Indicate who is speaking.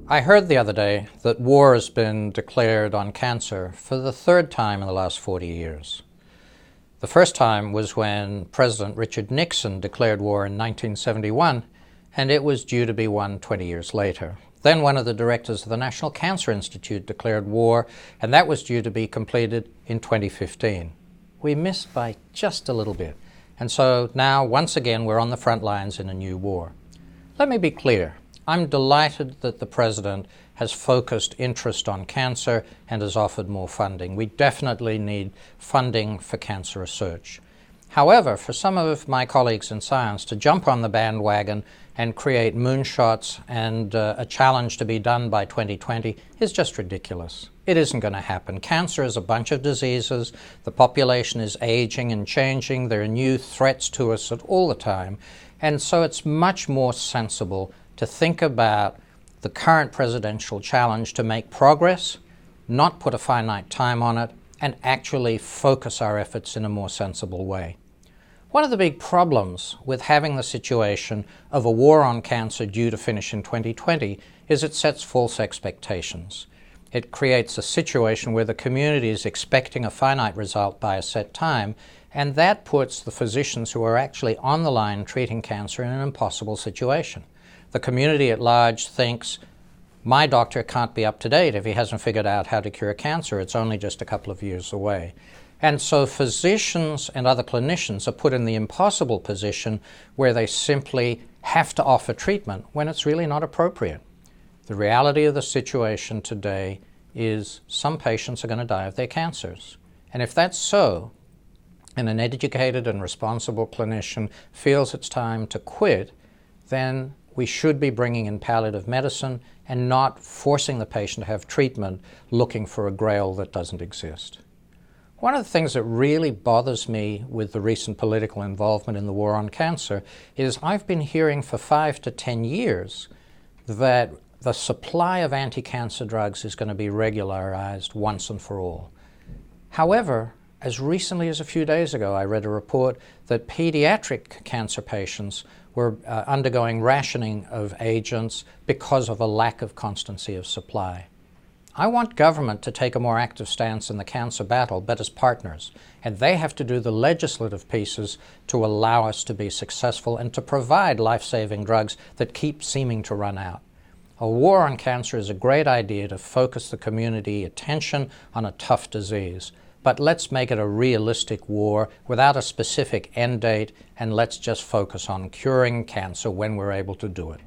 Speaker 1: I heard the other day that war has been declared on cancer for the third time in the last 40 years. The first time was when President Richard Nixon declared war in 1971, and it was due to be won 20 years later. Then one of the directors of the National Cancer Institute declared war, and that was due to be completed in 2015. We missed by just a little bit. And so now, once again, we're on the front lines in a new war. Let me be clear. I'm delighted that the President has focused interest on cancer and has offered more funding. We definitely need funding for cancer research. However, for some of my colleagues in science to jump on the bandwagon and create moonshots and a challenge to be done by 2020 is just ridiculous. It isn't going to happen. Cancer is a bunch of diseases. The population is aging and changing. There are new threats to us all the time. And so it's much more sensible to think about the current presidential challenge to make progress, not put a finite time on it, and actually focus our efforts in a more sensible way. One of the big problems with having the situation of a war on cancer due to finish in 2020 is it sets false expectations. It creates a situation where the community is expecting a finite result by a set time, and that puts the physicians who are actually on the line treating cancer in an impossible situation. The community at large thinks, my doctor can't be up to date if he hasn't figured out how to cure cancer. It's only just a couple of years away. And so physicians and other clinicians are put in the impossible position where they simply have to offer treatment when it's really not appropriate. The reality of the situation today is some patients are going to die of their cancers. And if that's so, and an educated and responsible clinician feels it's time to quit, then we should be bringing in palliative medicine and not forcing the patient to have treatment looking for a grail that doesn't exist. One of the things that really bothers me with the recent political involvement in the war on cancer is I've been hearing for 5 to 10 years that the supply of anti-cancer drugs is going to be regularized once and for all. However, as recently as a few days ago, I read a report that pediatric cancer patients were undergoing rationing of agents because of a lack of constancy of supply. I want government to take a more active stance in the cancer battle, but as partners, and they have to do the legislative pieces to allow us to be successful and to provide life-saving drugs that keep seeming to run out. A war on cancer is a great idea to focus the community attention on a tough disease. But let's make it a realistic war without a specific end date, and let's just focus on curing cancer when we're able to do it.